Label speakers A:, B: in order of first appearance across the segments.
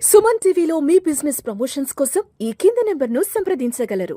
A: సుమన్ టీవీలో మీ business promotions కోసం ఈ కింది నెంబర్ను సంప్రదించగలరు.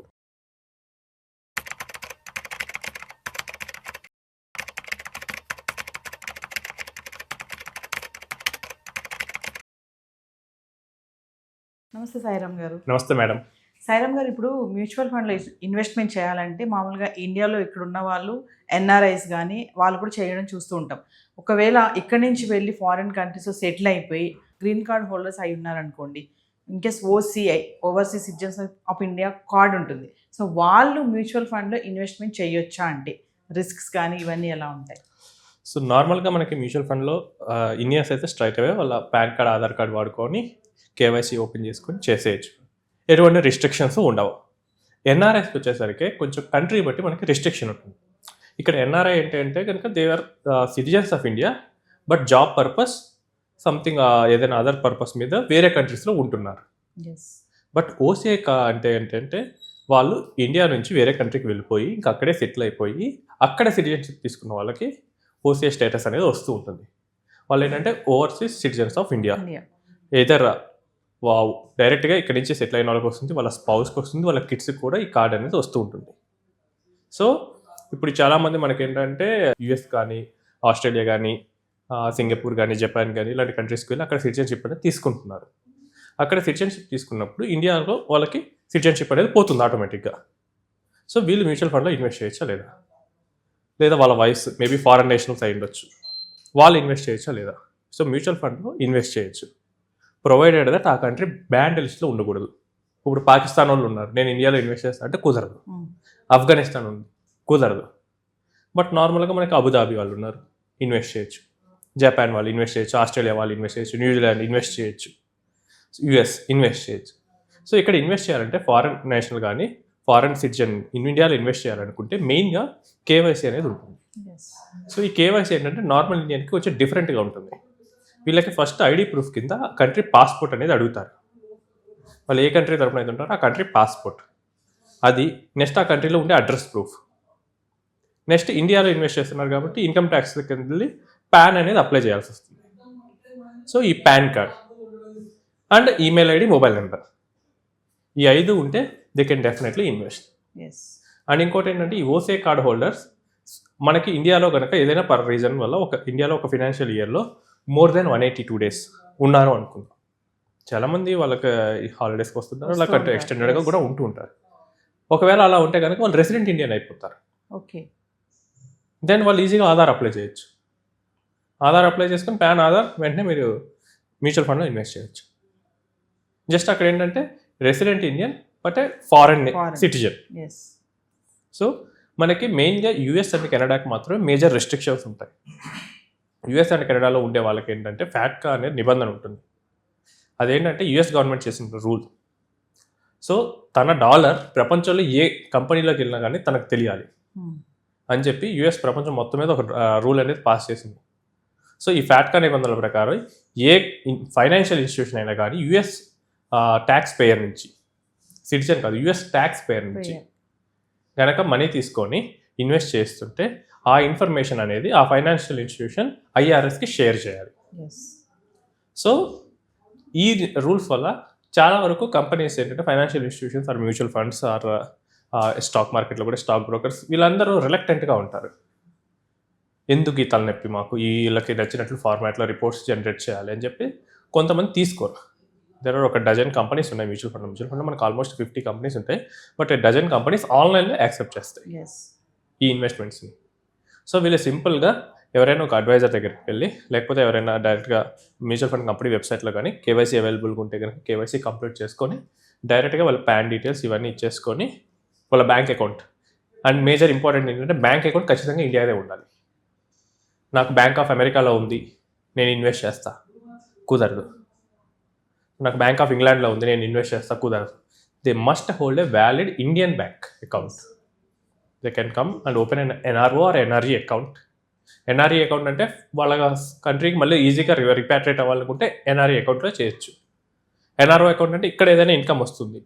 B: నమస్తే సాయిరామ్ గారు.
C: నమస్తే మేడం.
B: సాయిరామ్ గారు, ఇప్పుడు మ్యూచువల్ ఫండ్‌లో ఇన్వెస్ట్‌మెంట్ చేయాలంటే మామూలుగా ఇండియాలో ఇక్కడున్న వాళ్ళు ఎన్ఆర్ఐస్ గానీ, వాళ్ళు కూడా చేయడం చూస్తూ ఉంటాం. ఒకవేళ ఇక్కడి నుంచి వెళ్ళి ఫారిన్ కంట్రీస్‌లో సెటిల్ అయిపోయి గ్రీన్ కార్డ్ హోల్డర్స్ అయి ఉన్నారనుకోండి. In case OCI overseas citizens of India card ఉంటుంది. సో వాళ్ళు మ్యూచువల్ ఫండ్‌లో ఇన్వెస్ట్‌మెంట్ చేయొచ్చా అంటే? రిస్క్స్ కానీ ఇవన్నీ ఎలా ఉంటాయి?
C: సో నార్మల్‌గా మనకి మ్యూచువల్ ఫండ్‌లో ఇండియన్స్ అయితే స్ట్రైట్ అవే వాళ్ళ పాన్ కార్డ్, ఆధార్ కార్డ్ వాడుకొని కేవైసీ ఓపెన్ చేసుకొని చేసేయచ్చు. ఎటువంటి రిస్ట్రిక్షన్స్ ఉండవు. ఎన్ఆర్ఐస్కి వచ్చేసరికి కొంచెం కంట్రీ బట్టి మనకి రిస్ట్రిక్షన్ ఉంటుంది. ఇక్కడ ఎన్ఆర్ఐ ఏంటంటే కనుక they are citizens of India, but job purpose something ఏదైనా అదర్ పర్పస్ మీద వేరే కంట్రీస్లో ఉంటున్నారు. బట్ ఓసీఐ అంటే ఏంటంటే వాళ్ళు ఇండియా నుంచి వేరే కంట్రీకి వెళ్ళిపోయి ఇంకా అక్కడే సెటిల్ అయిపోయి అక్కడ సిటిజన్షిప్ తీసుకున్న వాళ్ళకి ఓసీఐ స్టేటస్ అనేది వస్తూ ఉంటుంది. వాళ్ళు ఏంటంటే overseas citizens of India. Either డైరెక్ట్గా ఇక్కడ నుంచి సెటిల్ అయిన వాళ్ళకి వస్తుంది, వాళ్ళ స్పౌస్కి వస్తుంది, వాళ్ళ కిడ్స్కి కూడా ఈ కార్డ్ అనేది వస్తూ ఉంటుంది. సో ఇప్పుడు చాలామంది మనకి ఏంటంటే యుఎస్ కానీ, ఆస్ట్రేలియా కానీ, సింగపూర్ కానీ, జపాన్ కానీ ఇలాంటి కంట్రీస్కి వెళ్ళి అక్కడ సిటిజన్షిప్ అనేది తీసుకుంటున్నారు. అక్కడ సిటిజన్షిప్ తీసుకున్నప్పుడు ఇండియాలో వాళ్ళకి సిటిజన్షిప్ అనేది పోతుంది ఆటోమేటిక్గా. సో వీళ్ళు మ్యూచువల్ ఫండ్లో ఇన్వెస్ట్ చేయొచ్చా లేదా, లేదా వాళ్ళ వైఫ్ మేబీ ఫారెన్ నేషనల్స్ అయి ఉండొచ్చు, వాళ్ళు ఇన్వెస్ట్ చేయొచ్చా లేదా? సో మ్యూచువల్ ఫండ్లో ఇన్వెస్ట్ చేయొచ్చు, ప్రొవైడెడ్ దట్ ఆ కంట్రీ బ్యాండ్ లిస్ట్లో ఉండకూడదు. ఇప్పుడు పాకిస్తాన్ వాళ్ళు ఉన్నారు, నేను ఇండియాలో ఇన్వెస్ట్ చేస్తా అంటే కుదరదు. ఆఫ్ఘనిస్తాన్ ఉంది, కుదరదు. బట్ నార్మల్గా మనకి అబుదాబి వాళ్ళు ఉన్నారు, ఇన్వెస్ట్ చేయొచ్చు. జపాన్ వాళ్ళు ఇన్వెస్ట్ చేయొచ్చు, ఆస్ట్రేలియా వాళ్ళు ఇన్వెస్ట్ చేయొచ్చు, న్యూజిలాండ్ ఇన్వెస్ట్ చేయొచ్చు, యుఎస్ ఇన్వెస్ట్ చేయొచ్చు. సో ఇక్కడ ఇన్వెస్ట్ చేయాలంటే ఫారెన్ నేషనల్ కానీ ఫారెన్ సిటిజన్ ఇండియాలో ఇన్వెస్ట్ చేయాలనుకుంటే మెయిన్గా కేవైసీ అనేది ఉంటుంది. సో ఈ కేవైసీ ఏంటంటే నార్మల్ ఇండియన్కి కొంచెం డిఫరెంట్గా ఉంటుంది. వీళ్ళకి ఫస్ట్ ఐడి ప్రూఫ్ కింద కంట్రీ పాస్పోర్ట్ అనేది అడుగుతారు. వాళ్ళు ఏ కంట్రీ తరపున అయితే ఉంటారో ఆ కంట్రీ పాస్పోర్ట్, అది నెక్స్ట్ ఆ కంట్రీలో ఉండే అడ్రస్ ప్రూఫ్, నెక్స్ట్ ఇండియాలో ఇన్వెస్ట్ చేస్తున్నారు కాబట్టి ఇన్కమ్ ట్యాక్స్ కింద వెళ్ళి పాన్ అనేది అప్లై చేయాల్సి వస్తుంది. సో ఈ pan card and email ID, mobile number, ఈ 5 ఉంటే they can definitely invest. And ఇంకోటి ఏంటంటే ఈ ఓసీఐ కార్డ్ హోల్డర్స్ మనకి ఇండియాలో కనుక ఏదైనా పర్ రీజన్ వల్ల ఇండియాలో ఒక ఫినాన్షియల్ ఇయర్లో మోర్ దెన్ 182 days ఉన్నారు అనుకుందాం. చాలామంది వాళ్ళకి హాలిడేస్కి వస్తుంటారు, అలా కంటే ఎక్స్టెండెడ్గా కూడా ఉంటూ ఉంటారు. ఒకవేళ అలా ఉంటే కనుక వాళ్ళు రెసిడెంట్ ఇండియన్ అయిపోతారు.
B: ఓకే,
C: దెన్ వాళ్ళు ఈజీగా ఆధార్ అప్లై చేయొచ్చు. ఆధార్ అప్లై చేసుకొని పాన్, ఆధార్ వెంటనే మీరు మ్యూచువల్ ఫండ్లో ఇన్వెస్ట్ చేయొచ్చు. జస్ట్ అక్కడ ఏంటంటే resident Indian but foreign citizen. So మనకి మెయిన్గా యూఎస్ అండ్ కెనడాకి మాత్రమే మేజర్ రెస్ట్రిక్షన్స్ ఉంటాయి. యూఎస్ అండ్ కెనడాలో ఉండే వాళ్ళకి ఏంటంటే ఫ్యాట్కా అనే నిబంధన ఉంటుంది. అదేంటంటే యూఎస్ గవర్నమెంట్ చేసిన రూల్. సో తన డాలర్ ప్రపంచంలో ఏ కంపెనీలోకి వెళ్ళినా కానీ తనకు తెలియాలి అని చెప్పి యూఎస్ ప్రపంచం మొత్తం మీద ఒక రూల్ అనేది పాస్ చేసింది. సో ఈ ఫ్యాట్కా నిబంధనల ప్రకారం ఏ ఫైనాన్షియల్ ఇన్స్టిట్యూషన్ అయినా కానీ యూఎస్ ట్యాక్స్ పేయర్ నుంచి, సిటిజన్ కాదు, యూఎస్ ట్యాక్స్ పేయర్ నుంచి కనుక మనీ తీసుకొని ఇన్వెస్ట్ చేస్తుంటే ఆ ఇన్ఫర్మేషన్ అనేది ఆ ఫైనాన్షియల్ ఇన్స్టిట్యూషన్ ఐఆర్ఎస్కి షేర్ చేయాలి. సో ఈ రూల్స్ వల్ల చాలా వరకు కంపెనీస్ ఏంటంటే financial institutions or mutual funds or stock మార్కెట్లో కూడా స్టాక్ బ్రోకర్స్ వీళ్ళందరూ రిలక్టెంట్గా ఉంటారు. ఎందుకు ఈ తలనొప్పి, మాకు వీళ్ళకి నచ్చినట్లు ఫార్మాట్లో రిపోర్ట్స్ జనరేట్ చేయాలి అని చెప్పి కొంతమంది తీసుకోరు. దెర్ ఆర్ ఒక డజన్ కంపెనీస్ ఉన్నాయి మ్యూచువల్ ఫండ్ మనకు ఆల్మోస్ట్ 50 కంపెనీస్ ఉంటాయి. బట్ డజన్ కంపెనీస్ ఆన్లైన్లో యాక్సెప్ట్ చేస్తాయి ఈ ఇన్వెస్ట్మెంట్స్ని. సో వీళ్ళు సింపుల్గా ఎవరైనా ఒక అడ్వైజర్ దగ్గరికి వెళ్ళి, లేకపోతే ఎవరైనా డైరెక్ట్గా మ్యూచువల్ ఫండ్ కంపెనీ వెబ్సైట్లో కానీ కేవైసీ అవైలబుల్గా ఉంటే కనుక కేవైసీ కంప్లీట్ చేసుకొని డైరెక్ట్గా వాళ్ళ పాన్ డీటెయిల్స్ ఇవన్నీ ఇచ్చేసుకొని వాళ్ళ bank account, and major important ఏంటంటే బ్యాంక్ అకౌంట్ ఖచ్చితంగా ఇండియాదే ఉండాలి. నాకు బ్యాంక్ ఆఫ్ అమెరికాలో ఉంది నేను ఇన్వెస్ట్ చేస్తా, కుదరదు. నాకు బ్యాంక్ ఆఫ్ ఇంగ్లాండ్లో ఉంది నేను ఇన్వెస్ట్ చేస్తా, కుదరదు. They must hold a valid Indian bank account. They can come and open an NRO or NRE account. NRE account అంటే వాళ్ళ కంట్రీకి మళ్ళీ ఈజీగా రిపాట్రేట్ అవ్వాలనుకుంటే ఎన్ఆర్ఈ అకౌంట్లో చేయొచ్చు. ఎన్ఆర్ఓ అకౌంట్ అంటే ఇక్కడ ఏదైనా ఇన్కమ్ వస్తుంది,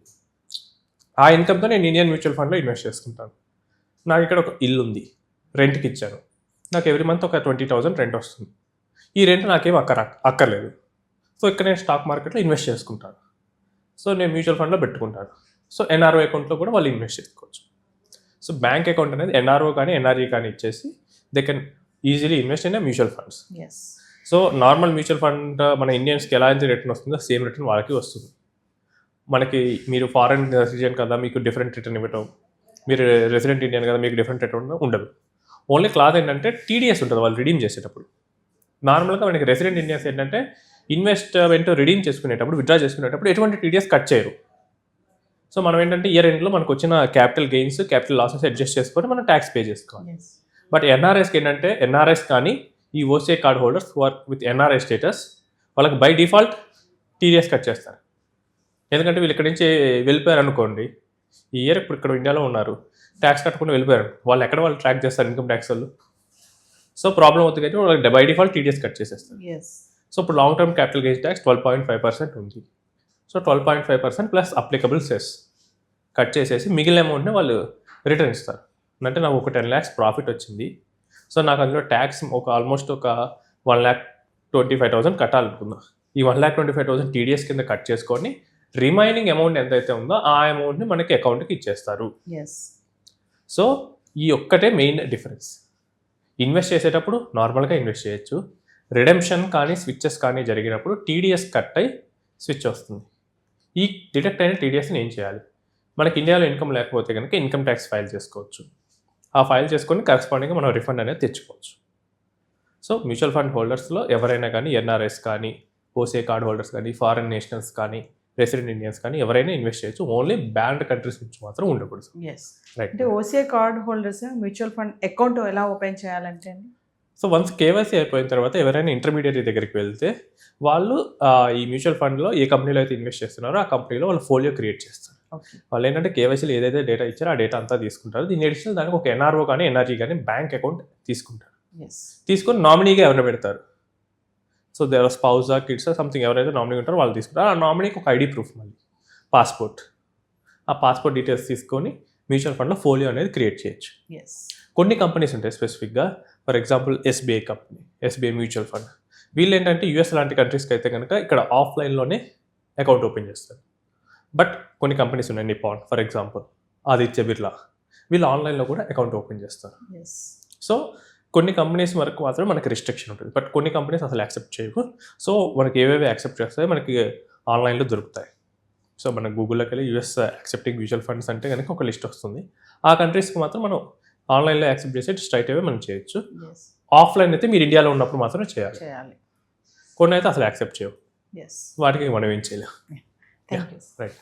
C: ఆ ఇన్కమ్తో నేను ఇండియన్ మ్యూచువల్ ఫండ్లో ఇన్వెస్ట్ చేసుకుంటాను. నాకు ఇక్కడ ఒక ఇల్లు ఉంది, రెంట్కి ఇచ్చాను, నాకు ఎవ్రీ మంత్ ఒక 20,000 రెంట్ వస్తుంది. ఈ రెంట్ నాకేం అక్కర్లేదు. సో ఇక్కడ నేను స్టాక్ మార్కెట్లో ఇన్వెస్ట్ చేసుకుంటాను. సో నేను మ్యూచువల్ ఫండ్లో పెట్టుకుంటాను. సో ఎన్ఆర్ఓ అకౌంట్లో కూడా వాళ్ళు ఇన్వెస్ట్ చేసుకోవచ్చు. సో బ్యాంక్ అకౌంట్ అనేది ఎన్ఆర్ఓ కానీ ఎన్ఆర్ఈ కానీ ఇచ్చేసి they can easily invest in mutual funds.
B: Yes.
C: So normal mutual fund మన ఇండియన్స్కి ఎలా అయితే రిటర్న్ వస్తుందో సేమ్ రిటర్న్ వాళ్ళకి వస్తుంది. మనకి మీరు ఫారెన్ రెసిడెంట్ కదా మీకు డిఫరెంట్ రిటర్న్ ఇవ్వటం, మీరు రెసిడెంట్ ఇండియన్ కదా మీకు డిఫరెంట్ రిటర్న్ ఉండదు. ఓన్లీ క్లాత్ ఏంటంటే టీడీఎస్ ఉంటుంది వాళ్ళు రిడీమ్ చేసేటప్పుడు. నార్మల్గా మనకి రెసిడెంట్ ఇండియన్స్ ఏంటంటే ఇన్వెస్ట్మెంట్ రిడీమ్ చేసుకునేటప్పుడు విత్డ్రా చేసుకునేటప్పుడు ఎటువంటి టీడీఎస్ కట్ చేయరు. సో మనం ఏంటంటే ఇయర్ ఎండ్లో మనకు వచ్చిన capital gains capital losses adjust చేసుకొని మనం ట్యాక్స్ పే చేసుకోవాలి.
B: ఎస్.
C: బట్ ఎన్ఆర్ఎస్కి ఏంటంటే ఎన్ఆర్ఎస్ కానీ ఈ OCI card holders with NRI status వాళ్ళకి బై డిఫాల్ట్ టీడీఎస్ కట్ చేస్తారు. ఎందుకంటే వీళ్ళు ఇక్కడి నుంచి వెళ్ళిపోయారు అనుకోండి, ఈ ఇయర్ ఇప్పుడు ఇక్కడ ఇండియాలో ఉన్నారు, ట్యాక్స్ కట్టకుండా వెళ్ళిపోయారు, వాళ్ళు ఎక్కడ వాళ్ళు ట్రాక్ చేస్తారు ఇన్కమ్ ట్యాక్స్ వాళ్ళు. సో ప్రాబ్లం అవుతుంది కాబట్టి వాళ్ళకి బై డిఫాల్ట్ టీడీఎస్ కట్ చేసేస్తారు.
B: ఎస్.
C: సో ఇప్పుడు long term capital gains tax 12.5% ఉంది. So 12.5% plus applicable cess cut చేసేసి మిగిలిన అమౌంట్ని వాళ్ళు రిటర్న్ ఇస్తారు. అంటే నాకు ఒక 10 lakhs ప్రాఫిట్ వచ్చింది, సో నాకు అందులో ట్యాక్స్ ఆల్మోస్ట్ ఒక 1,25,000 కట్టాలనుకుందాం. ఈ 1,25,000 టీడీఎస్ కింద కట్ చేసుకొని రిమైనింగ్ అమౌంట్ ఎంతైతే ఉందో ఆ అమౌంట్ని మనకి అకౌంట్కి ఇచ్చేస్తారు.
B: ఎస్.
C: సో ఈ ఒక్కటే మెయిన్ డిఫరెన్స్. ఇన్వెస్ట్ చేసేటప్పుడు నార్మల్గా ఇన్వెస్ట్ చేయొచ్చు, రిడెంప్షన్ కానీ స్విచ్చెస్ కానీ జరిగినప్పుడు టీడీఎస్ కట్ అయి స్విచ్ వస్తుంది. ఈ డిడక్ట్ అయిన టీడీఎస్ని ఏం చేయాలి? మనకి ఇండియాలో ఇన్కమ్ లేకపోతే కనుక ఇన్కమ్ ట్యాక్స్ ఫైల్ చేసుకోవచ్చు. ఆ ఫైల్ చేసుకొని కరెస్పాండింగ్గా మనం రిఫండ్ అనేది తెచ్చుకోవచ్చు. సో మ్యూచువల్ ఫండ్ హోల్డర్స్లో ఎవరైనా కానీ ఎన్ఆర్ఎస్ కానీ ఓసీఐ కార్డ్ హోల్డర్స్ కానీ ఫారెన్ నేషనల్స్ కానీ రెసిడెంట్ ఇండియన్స్ కానీ ఎవరైనా ఇన్వెస్ట్ చేయొచ్చు. ఓన్లీ బ్యాండ్ కంట్రీస్ నుంచి మాత్రం ఉండకూడదు.
B: ఎస్.
C: రైట్.
B: అంటే OCI card holders mutual fund account ఎలా ఓపెన్ చేయాలంటే అండి?
C: సో వన్స్ కేవైసీ అయిపోయిన తర్వాత ఎవరైనా ఇంటర్మీడియట్ దగ్గరికి వెళ్తే వాళ్ళు ఈ మ్యూచువల్ ఫండ్లో ఏ కంపెనీలో అయితే ఇన్వెస్ట్ చేస్తున్నారో ఆ కంపెనీలో వాళ్ళు ఫోలియో క్రియేట్ చేస్తారు.
B: ఓకే.
C: వాళ్ళు ఏంటంటే కేవైసీలో ఏదైతే డేటా ఇచ్చారో ఆ డేటా అంతా తీసుకుంటారు. దీని అడిషనల్ దానికి ఒక ఎన్ఆర్ఓ కానీ ఎన్ఆర్జీ కానీ బ్యాంక్ అకౌంట్ తీసుకుంటారు.
B: ఎస్.
C: తీసుకొని నామినీగా ఎవరైనా పెడతారు. సో దేర్ స్పౌజా కిడ్స్ సంథింగ్ ఎవరైతే నామినీ ఉంటారో వాళ్ళు తీసుకుంటారు. ఆ నామినీకి ఒక ఐడి ప్రూఫ్, మళ్ళీ పాస్పోర్ట్, ఆ పాస్పోర్ట్ డీటెయిల్స్ తీసుకొని మ్యూచువల్ ఫండ్లో ఫోలియో అనేది క్రియేట్ చేయొచ్చు.
B: ఎస్.
C: కొన్ని కంపెనీస్ ఉంటాయి స్పెసిఫిక్గా, for example SBI company, SBI mutual fund. వీళ్ళు ఏంటంటే యూఎస్ లాంటి కంట్రీస్కి అయితే కనుక ఇక్కడ ఆఫ్లైన్లోనే అకౌంట్ ఓపెన్ చేస్తారు. బట్ కొన్ని కంపెనీస్ ఉన్నాయి, Nippon for example, Aditya Birla, వీళ్ళు ఆన్లైన్లో కూడా అకౌంట్ ఓపెన్ చేస్తారు.
B: ఎస్.
C: సో కొన్ని కంపెనీస్ వరకు మాత్రం మనకి రిస్ట్రిక్షన్ ఉంటుంది, బట్ కొన్ని కంపెనీస్ అసలు యాక్సెప్ట్ చేయవు. సో మనకి ఏవేవి యాక్సెప్ట్ చేస్తాయో మనకి ఆన్లైన్లో దొరుకుతాయి. సో మన గూగుల్లోకి వెళ్ళి యూఎస్ యాక్సెప్టింగ్ మ్యూచువల్ ఫండ్స్ అంటే కనుక ఒక లిస్ట్ వస్తుంది. ఆ కంట్రీస్కి మాత్రం మనం ఆన్లైన్లో యాక్సెప్ట్ చేసి స్ట్రైట్ అవే మనం చేయొచ్చు.
B: ఎస్.
C: ఆఫ్లైన్ అయితే మీరు ఇండియాలో ఉన్నప్పుడు మాత్రమే చేయాలి. కొన్ని అయితే అసలు యాక్సెప్ట్ చేయవు,
B: ఎస్.
C: వాటికి మనం ఏం చేయలేం.
B: Thank you.
C: రైట్.